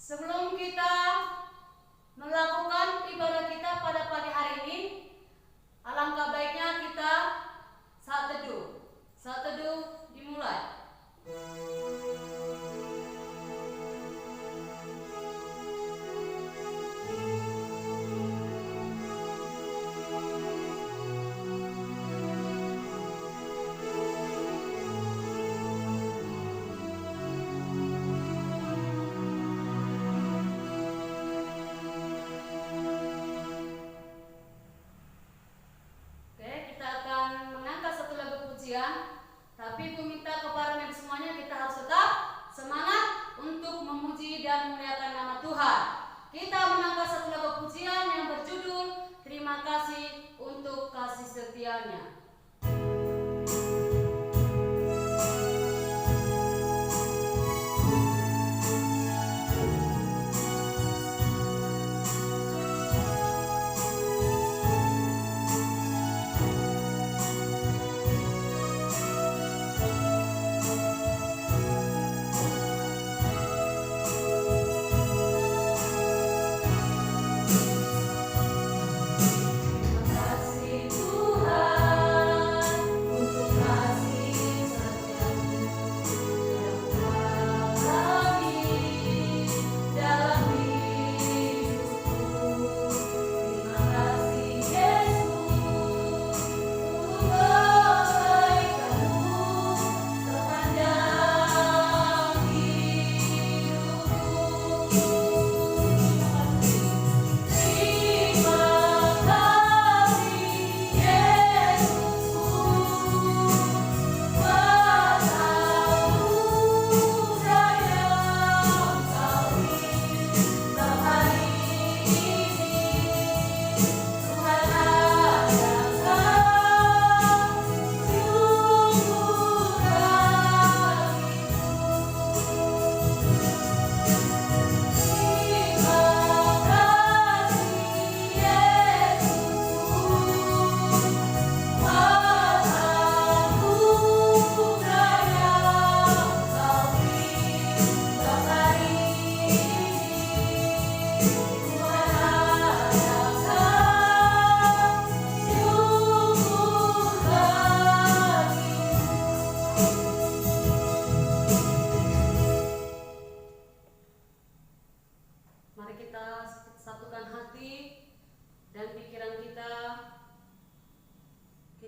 Sebelum kita melakukan ibadah kita pada pagi hari ini, alangkah baiknya kita saat teduh. Saat teduh dimulai. Tapi Ibu minta kepada semuanya kita harus tetap semangat untuk memuji dan memuliakan nama Tuhan. Kita mengangkat satu lagu pujian yang berjudul Terima Kasih untuk Kasih Setianya.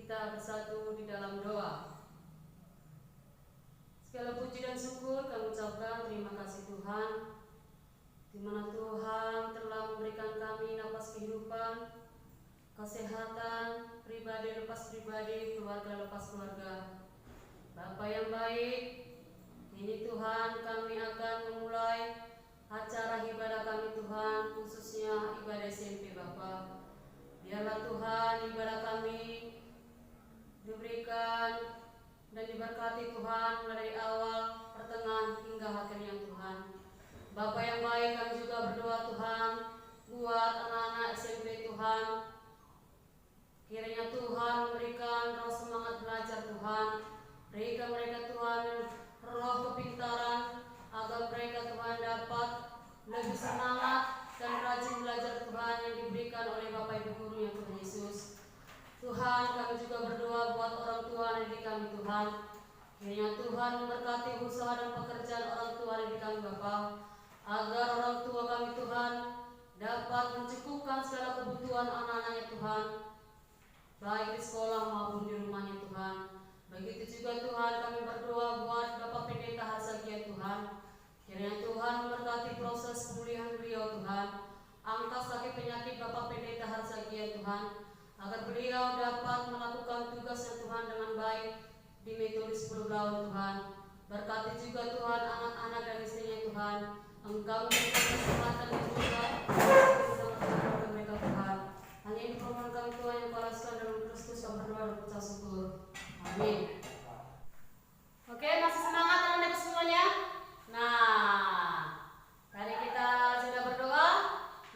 Kita bersatu di dalam doa. Segala puji dan syukur kami ucapkan terima kasih Tuhan, di mana Tuhan telah memberikan kami napas kehidupan, kesehatan, pribadi lepas pribadi, keluarga lepas keluarga. Bapa yang baik, ini Tuhan kami akan memulai acara ibadah kami Tuhan, khususnya ibadah SMP Bapa. Biarlah Tuhan ibadah kami diberikan dan diberkati Tuhan mulai dari awal, pertengahan hingga akhirnya Tuhan. Bapa yang baik, kami juga berdoa Tuhan buat anak-anak SMP Tuhan. Kiranya Tuhan memberikan roh semangat belajar Tuhan. Berikan mereka Tuhan roh kepintaran agar mereka Tuhan dapat lebih semangat dan rajin belajar Tuhan yang diberikan oleh Bapak Ibu Guru yang Tuhan Yesus. Tuhan, kami juga berdoa buat orang tua didik kami Tuhan. Kiranya Tuhan memberkati usaha dan pekerjaan orang tua didik kami Bapa, agar orang tua kami Tuhan dapat mencukupkan segala kebutuhan anak-anaknya Tuhan, baik di sekolah maupun di rumahnya Tuhan. Begitu juga Tuhan kami berdoa buat Bapak Pendeta Harsagia Tuhan. Kiranya Tuhan memberkati proses pemulihan beliau Tuhan. Angkat sakit penyakit Bapak Pendeta Harsagia Tuhan, agar beliau dapat melakukan tugasnya Tuhan dengan baik di metode 10 tahun Tuhan. Berkati juga Tuhan anak-anak dan istrinya Tuhan. Engkau memberikan kesempatan dan juga kepada mereka Tuhan. Hanya ini permohonan kami Tuhan yang kualaskan dalam Kristus kami berdoa dan ucap syukur. Amin. Oke, masih semangat anak-anak semuanya? Nah, tadi kita sudah berdoa.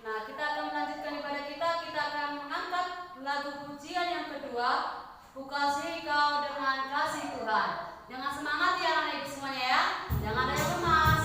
Nah, kita akan melanjutkan ibadah kita. Kita akan mengangkat lagu pujian yang kedua, Kukasihi Kau dengan Kasih Tuhan. Dengan semangat ya anak-anak semuanya ya. Jangan ada yang lemas.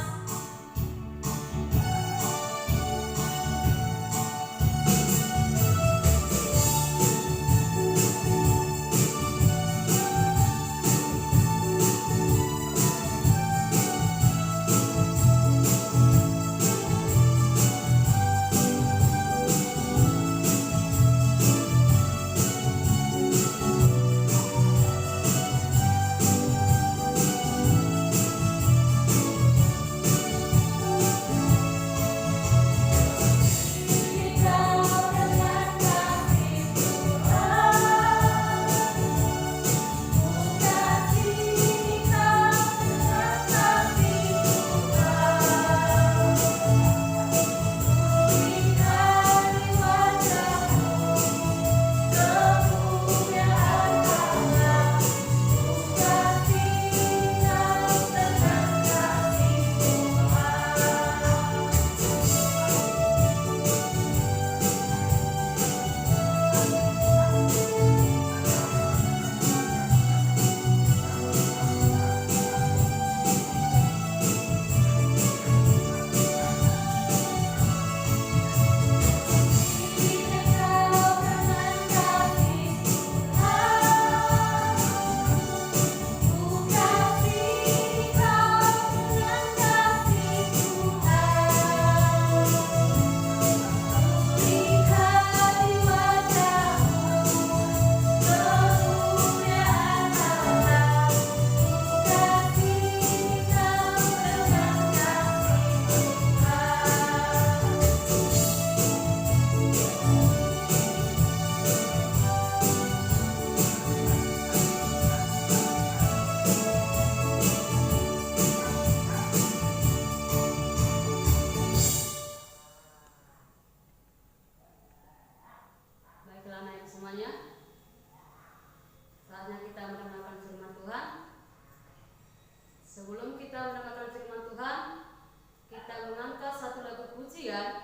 ujian,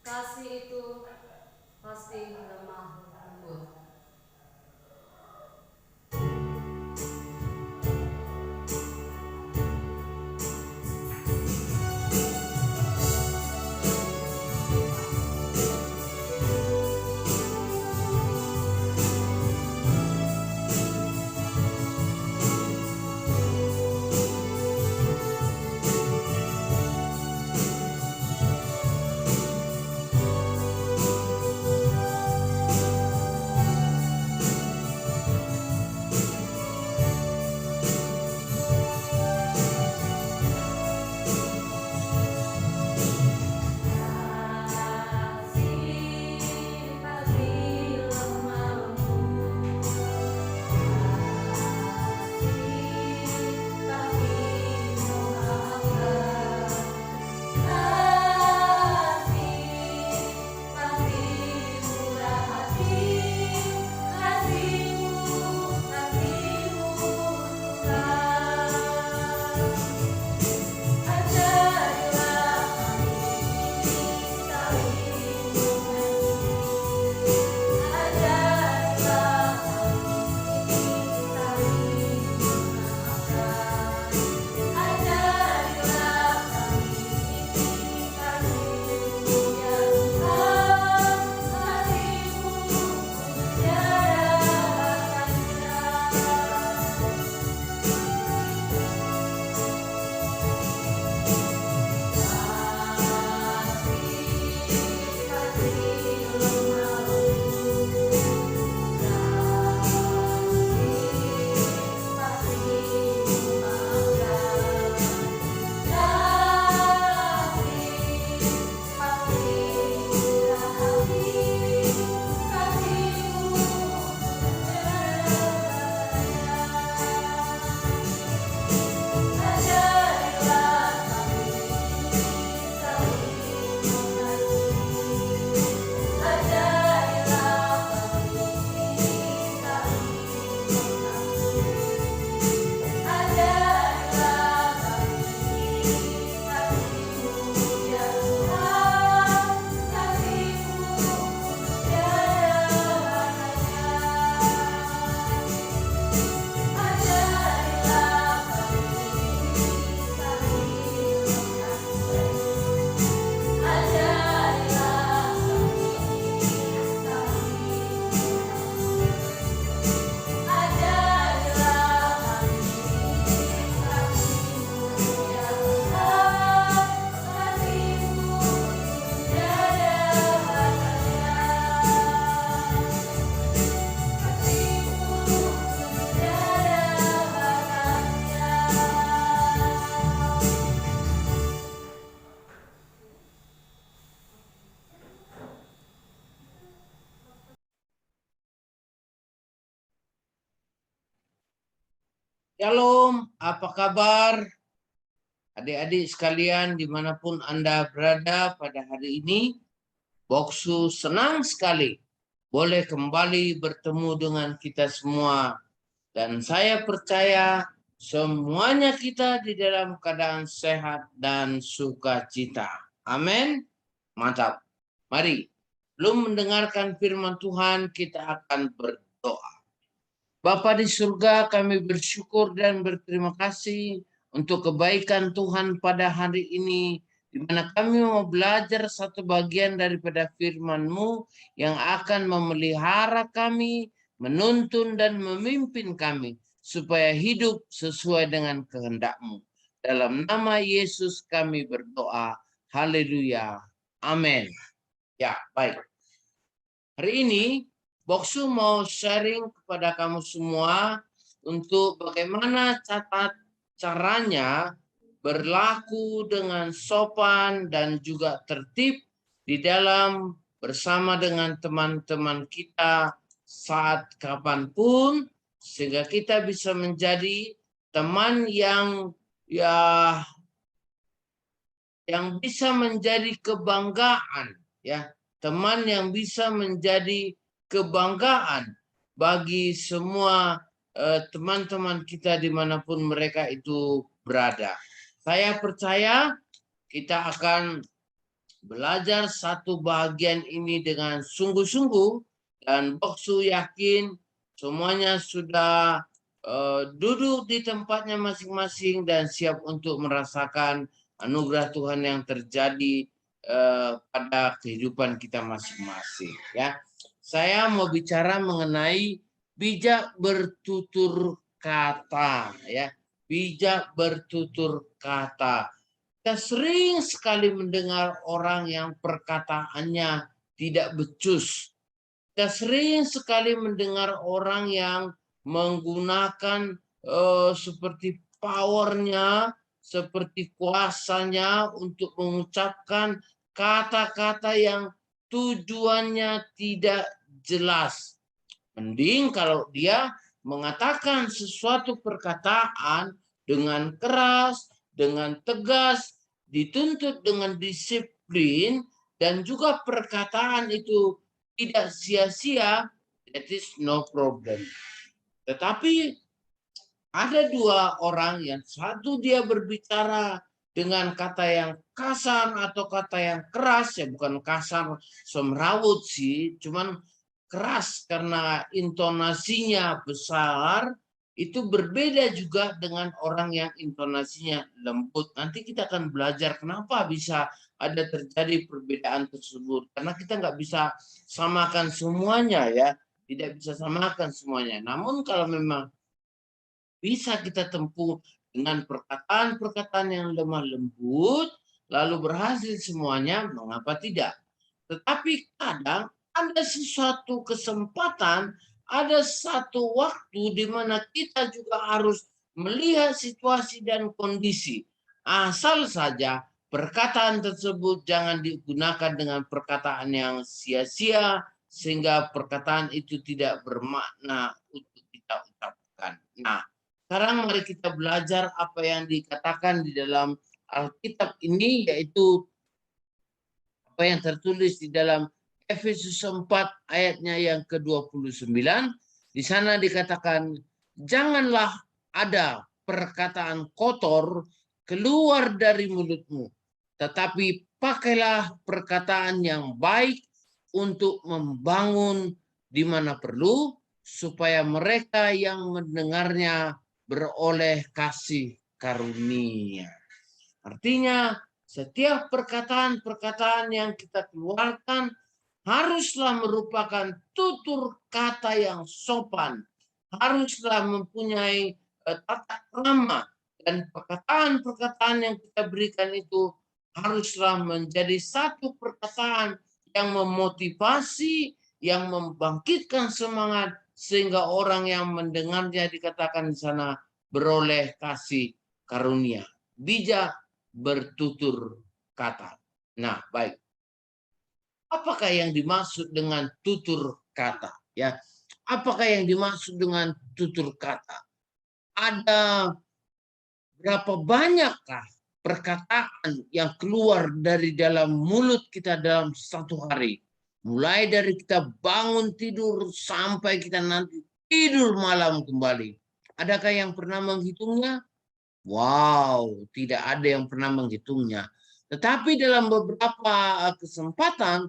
kasih itu pasti lemah lembut. Shalom, apa kabar? Adik-adik sekalian dimanapun Anda berada pada hari ini, Boksu senang sekali boleh kembali bertemu dengan kita semua. Dan saya percaya semuanya kita di dalam keadaan sehat dan sukacita. Amin. Mantap. Mari, belum mendengarkan firman Tuhan, kita akan berdoa. Bapa di surga, kami bersyukur dan berterima kasih untuk kebaikan Tuhan pada hari ini, di mana kami mau belajar satu bagian daripada firman-Mu yang akan memelihara kami, menuntun dan memimpin kami, supaya hidup sesuai dengan kehendak-Mu. Dalam nama Yesus kami berdoa. Haleluya. Amin. Ya, baik. Hari ini Boksu mau sharing kepada kamu semua untuk bagaimana caranya berlaku dengan sopan dan juga tertib di dalam bersama dengan teman-teman kita saat kapanpun, sehingga kita bisa menjadi teman yang bisa menjadi kebanggaan, ya, teman yang bisa menjadi kebanggaan bagi semua teman-teman kita dimanapun mereka itu berada. Saya percaya kita akan belajar satu bagian ini dengan sungguh-sungguh, dan Boksu yakin semuanya sudah duduk di tempatnya masing-masing dan siap untuk merasakan anugerah Tuhan yang terjadi pada kehidupan kita masing-masing. Ya, saya mau bicara mengenai bijak bertutur kata. Ya, bijak bertutur kata. Kita sering sekali mendengar orang yang perkataannya tidak becus. Kita sering sekali mendengar orang yang menggunakan seperti powernya, seperti kuasanya untuk mengucapkan kata-kata yang tujuannya tidak jelas. Mending kalau dia mengatakan sesuatu perkataan dengan keras, dengan tegas, dituntut dengan disiplin, dan juga perkataan itu tidak sia-sia, that is no problem. Tetapi ada dua orang, yang satu dia berbicara dengan kata yang kasar atau kata yang keras, ya bukan kasar semrawut sih, cuman keras karena intonasinya besar, itu berbeda juga dengan orang yang intonasinya lembut. Nanti kita akan belajar kenapa bisa ada terjadi perbedaan tersebut. Karena kita nggak bisa samakan semuanya ya, tidak bisa samakan semuanya. Namun kalau memang bisa kita tempuh dengan perkataan-perkataan yang lemah lembut, lalu berhasil semuanya, mengapa tidak? Tetapi kadang ada sesuatu kesempatan, ada satu waktu di mana kita juga harus melihat situasi dan kondisi. Asal saja perkataan tersebut jangan digunakan dengan perkataan yang sia-sia, sehingga perkataan itu tidak bermakna untuk kita ucapkan. Nah, sekarang mari kita belajar apa yang dikatakan di dalam Alkitab ini, yaitu apa yang tertulis di dalam Efesus 4 ayatnya yang ke-29. Di sana dikatakan, janganlah ada perkataan kotor keluar dari mulutmu, tetapi pakailah perkataan yang baik untuk membangun di mana perlu, supaya mereka yang mendengarnya beroleh kasih karunia. Artinya, setiap perkataan-perkataan yang kita keluarkan haruslah merupakan tutur kata yang sopan, haruslah mempunyai tata krama, dan perkataan-perkataan yang kita berikan itu haruslah menjadi satu perkataan yang memotivasi, yang membangkitkan semangat, sehingga orang yang mendengarnya dikatakan di sana beroleh kasih karunia. Bijak bertutur kata. Nah, baik. Apakah yang dimaksud dengan tutur kata? Ya, apakah yang dimaksud dengan tutur kata? Ada berapa banyakkah perkataan yang keluar dari dalam mulut kita dalam satu hari? Mulai dari kita bangun tidur sampai kita nanti tidur malam kembali. Adakah yang pernah menghitungnya? Wow, tidak ada yang pernah menghitungnya. Tetapi dalam beberapa kesempatan,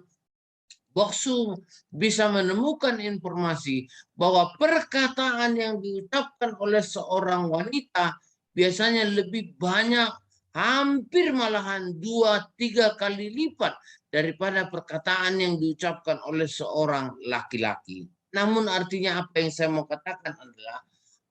Boksu bisa menemukan informasi bahwa perkataan yang diucapkan oleh seorang wanita biasanya lebih banyak, hampir malahan 2-3 kali lipat daripada perkataan yang diucapkan oleh seorang laki-laki. Namun artinya apa yang saya mau katakan adalah,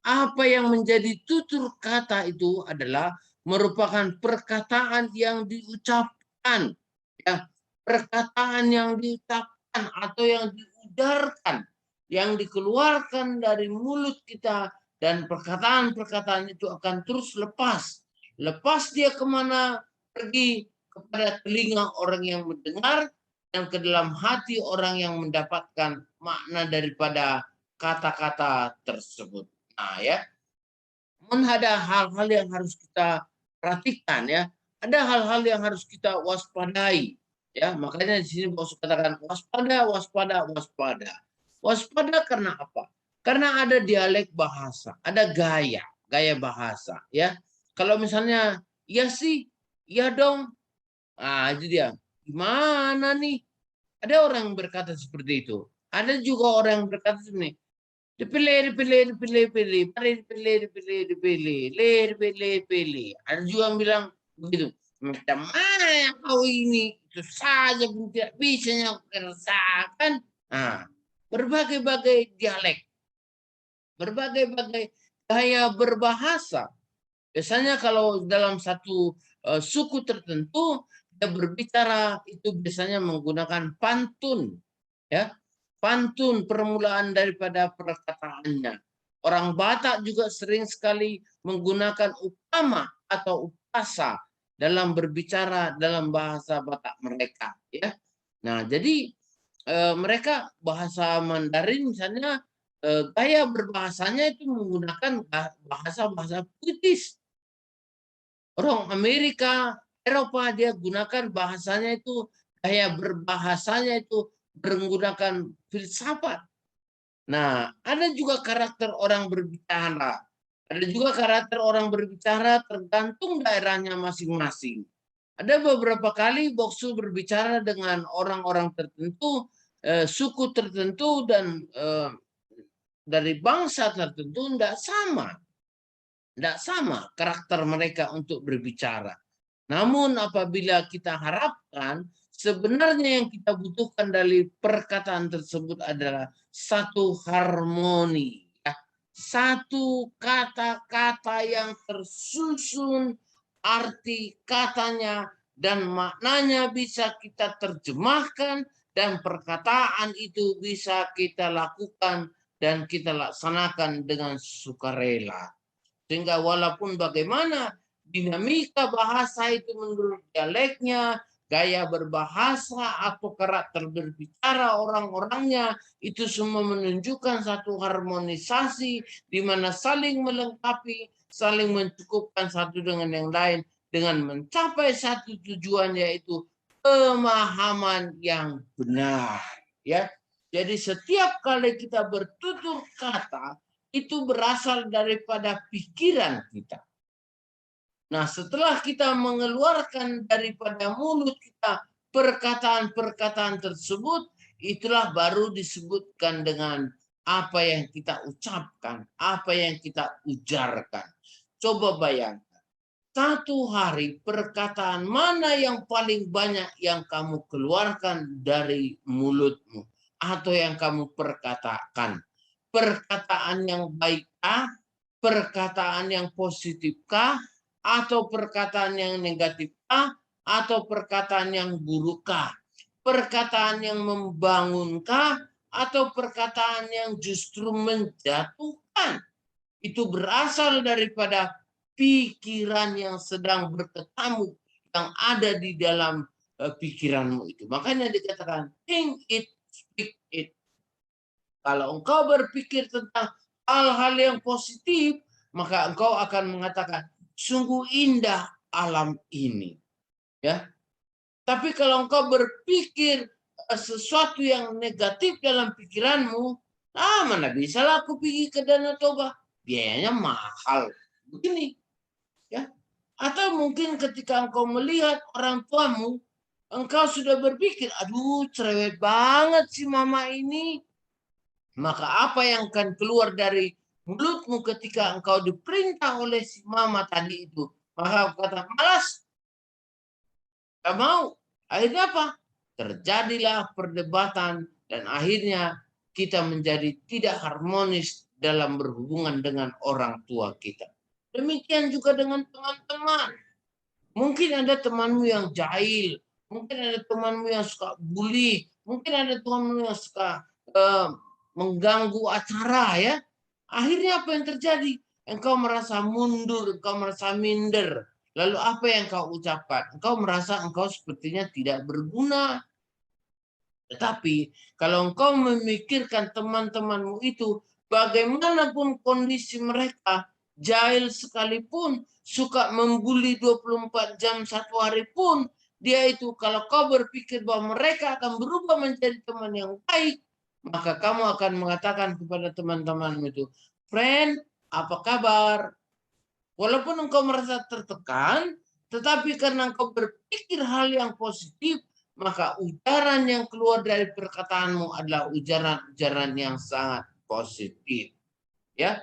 apa yang menjadi tutur kata itu adalah merupakan perkataan yang diucapkan, ya, perkataan yang diucapkan atau yang diudarkan, yang dikeluarkan dari mulut kita, dan perkataan-perkataan itu akan terus lepas. Lepas dia kemana pergi, kepada telinga orang yang mendengar dan ke dalam hati orang yang mendapatkan makna daripada kata-kata tersebut. Nah, ya, namun ada hal-hal yang harus kita perhatikan ya. Ada hal-hal yang harus kita waspadai ya. Makanya di sini Bos katakan waspada, waspada, waspada. Waspada karena apa? Karena ada dialek bahasa, ada gaya bahasa ya. Kalau misalnya ya sih, ya dong. Ah, itu dia. gimana nih? Ada orang yang berkata seperti itu. Ada juga orang yang berkata seperti ini. Dipilih. Ada juga yang bilang begitu. Macam mana kau ini? Itu saja pun tidak bisa yang kerjakan. Nah, berbagai-bagai dialek, berbagai-bagai gaya berbahasa. Biasanya kalau dalam satu suku tertentu, dia berbicara itu biasanya menggunakan pantun. Ya, pantun permulaan daripada perkataannya. Orang Batak juga sering sekali menggunakan upama atau upasa dalam berbicara dalam bahasa Batak mereka, ya. Nah, jadi mereka bahasa Mandarin misalnya gaya berbahasanya itu menggunakan bahasa-bahasa British. Orang Amerika, Eropa dia gunakan bahasanya itu gaya berbahasanya itu menggunakan filsafat. Nah, ada juga karakter orang berbicara. Ada juga karakter orang berbicara tergantung daerahnya masing-masing. Ada beberapa kali Boksu berbicara dengan orang-orang tertentu, suku tertentu, dan dari bangsa tertentu tidak sama. Tidak sama karakter mereka untuk berbicara. Namun apabila kita harapkan, sebenarnya yang kita butuhkan dari perkataan tersebut adalah satu harmoni. Ya. Satu kata-kata yang tersusun, arti katanya dan maknanya bisa kita terjemahkan, dan perkataan itu bisa kita lakukan dan kita laksanakan dengan sukarela. Sehingga walaupun bagaimana dinamika bahasa itu menurut dialeknya, gaya berbahasa atau karakter berbicara orang-orangnya, itu semua menunjukkan satu harmonisasi di mana saling melengkapi, saling mencukupkan satu dengan yang lain dengan mencapai satu tujuan, yaitu pemahaman yang benar. Ya, jadi setiap kali kita bertutur kata, itu berasal daripada pikiran kita. Nah, setelah kita mengeluarkan daripada mulut kita perkataan-perkataan tersebut, itulah baru disebutkan dengan apa yang kita ucapkan, apa yang kita ujarkan. Coba bayangkan, satu hari perkataan mana yang paling banyak yang kamu keluarkan dari mulutmu atau yang kamu perkatakan? Perkataan yang baikkah, perkataan yang positifkah, atau perkataan yang negatifkah, atau perkataan yang burukkah, perkataan yang membangunkah, atau perkataan yang justru menjatuhkan. Itu berasal daripada pikiran yang sedang berketamu, yang ada di dalam pikiranmu itu. Makanya dikatakan think it, speak it. Kalau engkau berpikir tentang hal-hal yang positif, maka engkau akan mengatakan, sungguh indah alam ini. Ya. Tapi kalau engkau berpikir sesuatu yang negatif dalam pikiranmu, mana bisa lah aku pergi ke Danau Toba, biayanya mahal. Begini, ya. Atau mungkin ketika engkau melihat orang tuamu, engkau sudah berpikir, aduh cerewet banget si mama ini. Maka apa yang akan keluar dari mulutmu ketika engkau diperintah oleh si mama tadi itu? Maka kata malas, gak mau. Akhirnya apa? Terjadilah perdebatan dan akhirnya kita menjadi tidak harmonis dalam berhubungan dengan orang tua kita. Demikian juga dengan teman-teman. Mungkin ada temanmu yang jahil, mungkin ada temanmu yang suka bully, mungkin ada temanmu yang suka mengganggu acara, ya. Akhirnya apa yang terjadi? Engkau merasa mundur, engkau merasa minder. Lalu apa yang kau ucapkan? Engkau merasa engkau sepertinya tidak berguna. Tetapi kalau engkau memikirkan teman-temanmu itu, bagaimanapun kondisi mereka, jahil sekalipun, suka membuli 24 jam satu hari pun, dia itu kalau kau berpikir bahwa mereka akan berubah menjadi teman yang baik, maka kamu akan mengatakan kepada teman-temanmu itu, friend, apa kabar? Walaupun engkau merasa tertekan, tetapi karena engkau berpikir hal yang positif, maka ujaran yang keluar dari perkataanmu adalah ujaran-ujaran yang sangat positif. Ya,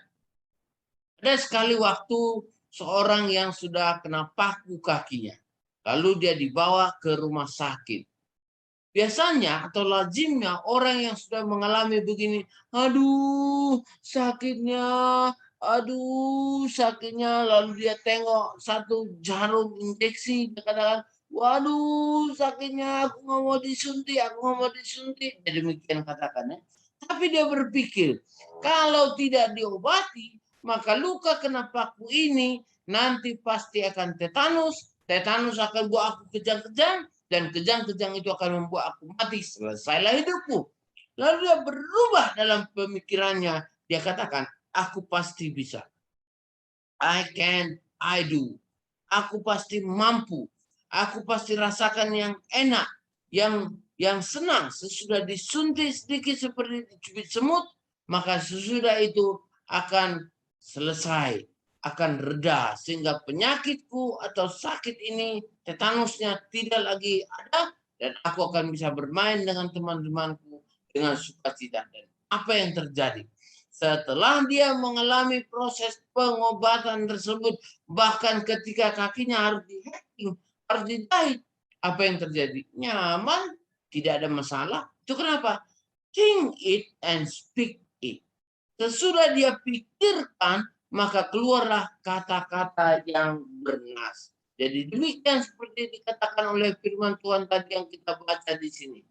ada sekali waktu seorang yang sudah kena paku kakinya, lalu dia dibawa ke rumah sakit. Biasanya atau lazimnya orang yang sudah mengalami begini, aduh sakitnya, lalu dia tengok satu jarum injeksi, dia katakan, waduh sakitnya, aku nggak mau disuntik, dia demikian katakannya. Tapi dia berpikir, kalau tidak diobati, maka luka kena paku ini nanti pasti akan tetanus akan buat aku kejang-kejang, dan kejang-kejang itu akan membuat aku mati, selesailah hidupku. Lalu dia berubah dalam pemikirannya, dia katakan, aku pasti bisa. I can, I do. Aku pasti mampu. Aku pasti rasakan yang enak, yang senang. Sesudah disuntik sedikit seperti dicubit semut, maka sesudah itu akan selesai, akan reda, sehingga penyakitku atau sakit ini, tetanusnya tidak lagi ada, dan aku akan bisa bermain dengan teman-temanku dengan sukacita. Dan apa yang terjadi? Setelah dia mengalami proses pengobatan tersebut, bahkan ketika kakinya harus di-hacking, harus dijahit, apa yang terjadi? Nyaman, tidak ada masalah. Itu kenapa? Think it and speak it. Sesudah dia pikirkan, maka keluarlah kata-kata yang bernas. Jadi demikian seperti dikatakan oleh firman Tuhan tadi yang kita baca di sini.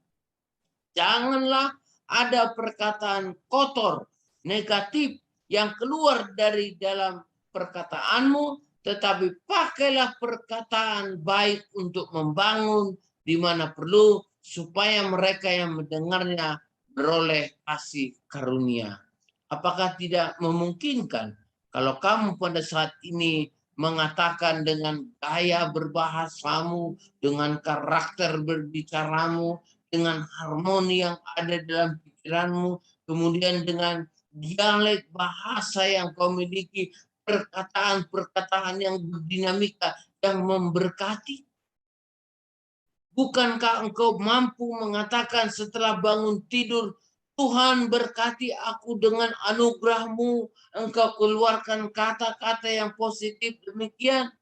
Janganlah ada perkataan kotor, negatif yang keluar dari dalam perkataanmu, tetapi pakailah perkataan baik untuk membangun di mana perlu, supaya mereka yang mendengarnya beroleh kasih karunia. Apakah tidak memungkinkan kalau kamu pada saat ini mengatakan dengan gaya berbahasamu, dengan karakter berbicaramu, dengan harmoni yang ada dalam pikiranmu, kemudian dengan dialek bahasa yang kau miliki, perkataan-perkataan yang berdinamika, yang memberkati? Bukankah engkau mampu mengatakan setelah bangun tidur, Tuhan berkati aku dengan anugerah-Mu, engkau keluarkan kata-kata yang positif demikian.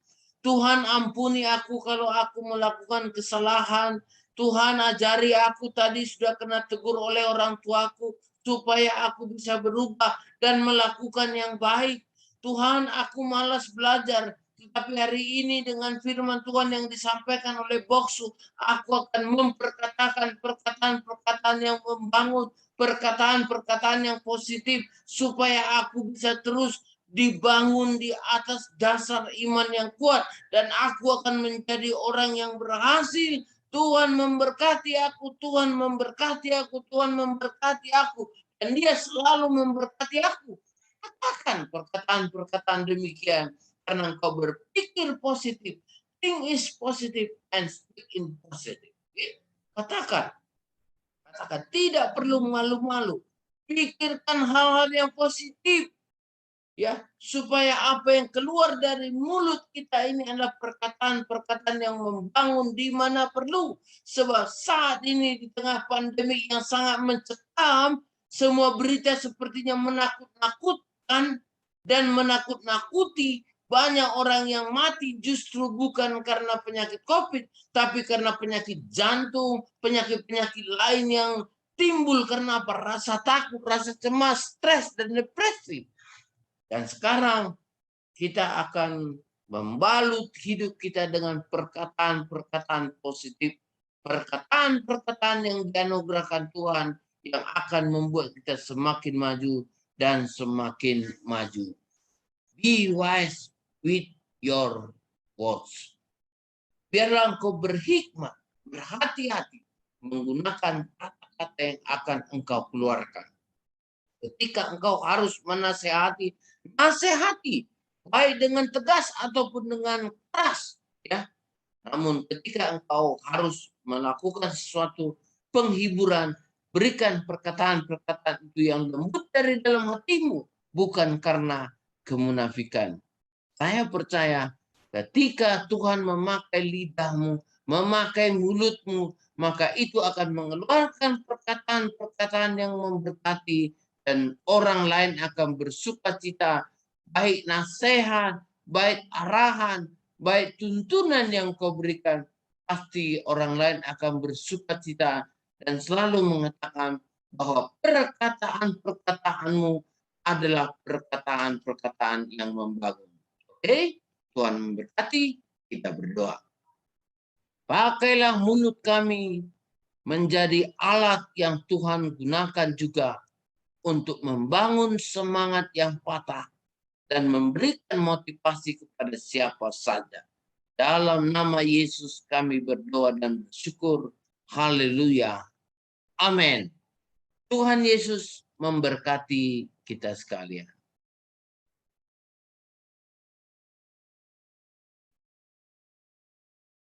Tuhan ampuni aku kalau aku melakukan kesalahan. Tuhan ajari aku, tadi sudah kena tegur oleh orang tuaku, supaya aku bisa berubah dan melakukan yang baik. Tuhan, aku malas belajar, tapi hari ini dengan firman Tuhan yang disampaikan oleh Boksu, aku akan memperkatakan perkataan-perkataan yang membangun, perkataan-perkataan yang positif, supaya aku bisa terus dibangun di atas dasar iman yang kuat, dan aku akan menjadi orang yang berhasil. Tuhan memberkati aku, Tuhan memberkati aku, Tuhan memberkati aku, dan Dia selalu memberkati aku. Katakan perkataan-perkataan demikian, karena engkau berpikir positif. Think is positive and speak in positive. Katakan tidak perlu malu-malu. Pikirkan hal-hal yang positif, ya, supaya apa yang keluar dari mulut kita ini adalah perkataan-perkataan yang membangun di mana perlu. Sebab saat ini di tengah pandemi yang sangat mencekam, semua berita sepertinya menakut-nakutkan dan menakut-nakuti. Banyak orang yang mati justru bukan karena penyakit COVID, tapi karena penyakit jantung, penyakit-penyakit lain yang timbul karena apa? Rasa takut, rasa cemas, stres, dan depresi. Dan sekarang kita akan membalut hidup kita dengan perkataan-perkataan positif, perkataan-perkataan yang dianugerahkan Tuhan, yang akan membuat kita semakin maju dan semakin maju. Be wise with your words. Biarlah engkau berhikmat, berhati-hati menggunakan kata-kata yang akan engkau keluarkan. Ketika engkau harus menasehati, nasehati, baik dengan tegas ataupun dengan keras, ya. Namun ketika engkau harus melakukan sesuatu penghiburan, berikan perkataan-perkataan itu yang lembut dari dalam hatimu, bukan karena kemunafikan. Saya percaya ketika Tuhan memakai lidahmu, memakai mulutmu, maka itu akan mengeluarkan perkataan-perkataan yang memberkati, dan orang lain akan bersukacita, baik nasihat, baik arahan, baik tuntunan yang kau berikan, pasti orang lain akan bersukacita dan selalu mengatakan bahwa perkataan-perkataanmu adalah perkataan-perkataan yang membangun. Oke, Tuhan memberkati, kita berdoa. Pakailah mulut kami menjadi alat yang Tuhan gunakan juga untuk membangun semangat yang patah dan memberikan motivasi kepada siapa saja. Dalam nama Yesus kami berdoa dan bersyukur. Haleluya. Amin. Tuhan Yesus memberkati kita sekalian.